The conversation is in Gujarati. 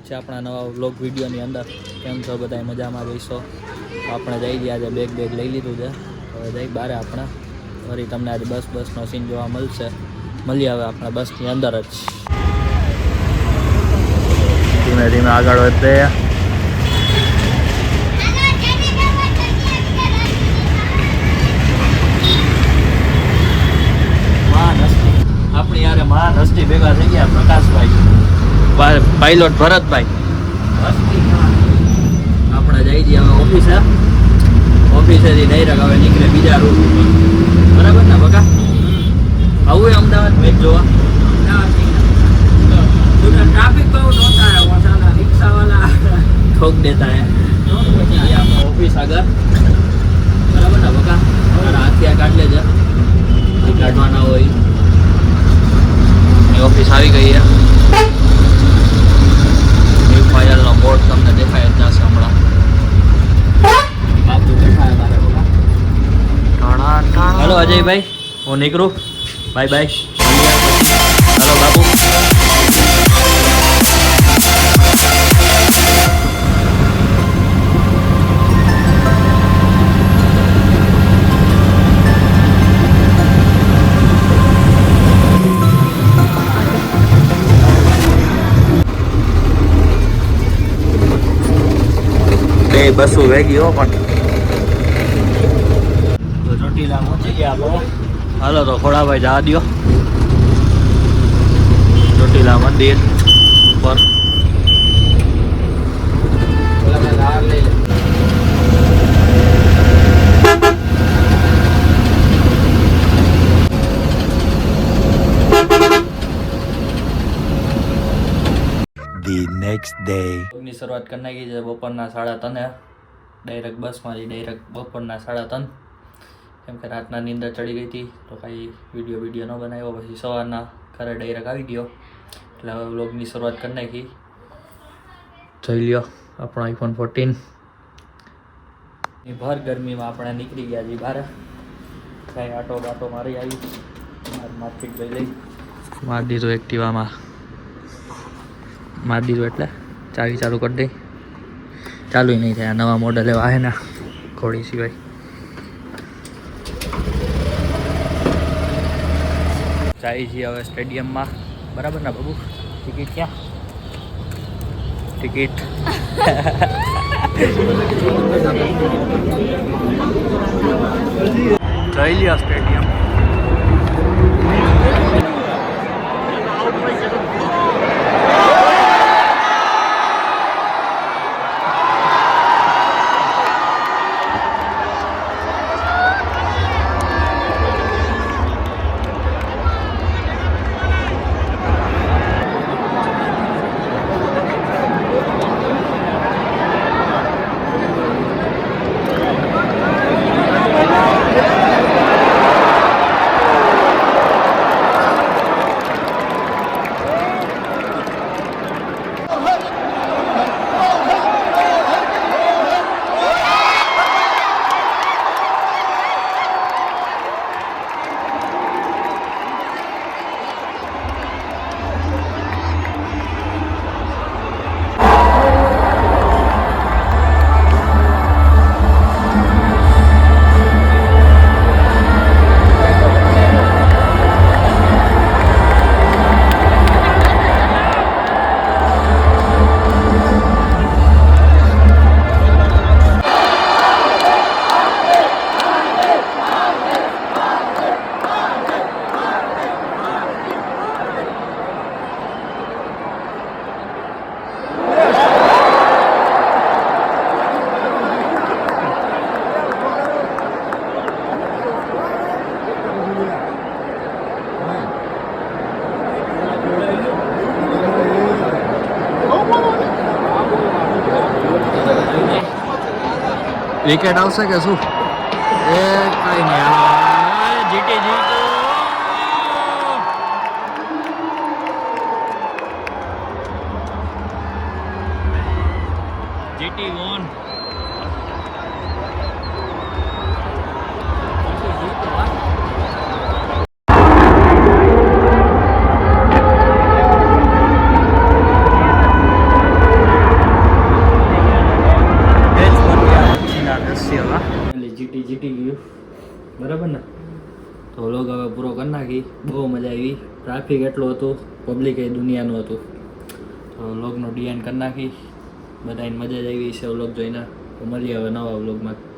છે આપણા નવા વ્લોગ વિડીયોની અંદર. કેમ છો બધા? મજામાં રહીશો? આપણે જઈ ગયા છે, બેગ લઈ લીધું છે. હવે જઈ બારે આપણે ફરી તમને આજે બસનો સીન જોવા મળશે. મળીએ હવે આપણે બસની અંદર જ. ધીમે ધીમે આગળ વધે. આપણી યારે મહાન હસ્તી ભેગા થઈ ગયા. પ્રકાશભાઈ, પાયલોટ ભરતભાઈ. આપણે જઈ જઈએ હવે ઓફિસેથી ડાયરેક્ટ હવે નીકળે બીજા રૂટ ઉપર. બરાબર ને બકા? આવું है अहमदाबाद मैच જોવા? ट्रैफिक बहुत होता है, वो साला रिक्शा वाला ठोक देता है. ये आपका ऑफिस આગળ. બરાબર ને બકા? હાથિયા કાઢ લેજે કાઢવાના હોય. ઓફિસ આવી ગઈ છે. ન્યુ ફાઇલનો બોર્ડ તમને દેખાય જ જશે હમણાં. બાપુ બેઠા છે મારે બોલા. હાલો અજયભાઈ, હું નીકળું. Bye bye. હાલો બાપુ. બસો વેગી હો પણ ચોટીલા પહોંચી ગયા આપણે. હાલો તો ખોડાભાઈ જવા દો ચોટીલા મંદિર ઉપર. The next day. ની શરૂઆત કરી નાખી છે બપોરના 3:30. ડાયરેક્ટ બસમાંથી ડાયરેક્ટ બપોરના 3:30. કેમ કે રાતના નીંદર ચડી ગઈ હતી તો કાંઈ વિડીયો ન બનાવ્યો. પછી સવારના ઘરે ડાયરેક્ટ આવી ગયો એટલે હવે વ્લોગની શરૂઆત કરી નાખી. જોઈ લ્યો આપણો iPhone 14. ભર ગરમીમાં આપણે નીકળી ગયા છીએ બહાર. કાંઈ આટો બાટો મારી આવી. માર્કેટ જઈ લઈ મારી દીધું એક્ટિવામાં. મારી દીધું એટલે ચાવી ચાલુ કરી દઈ. ચાલુ નહીં થાય. નવા મોડલ એવા છે ને ઘોડી સિવાય. જાય છીએ હવે સ્ટેડિયમમાં. બરાબર ને બાબુ? ટિકિટ ક્યાં? ટિકિટ જઈ લ્યો સ્ટેડિયમ. વિકેટ આવશે કે શું? એ કઈ નહીં. GT won. જીતી ગયું બરાબર ને. તો વ્લોગ હવે પૂરો કરી નાખી. બહુ મજા આવી. ટ્રાફિક એટલું હતું, પબ્લિક એ દુનિયાનું હતું. તો વ્લોગનો ડી એન્ડ કરી નાખી. બધાને મજા જ આવી છે વ્લોગ જોઈને. તો મળીએ હવે નવા વ્લોગમાં.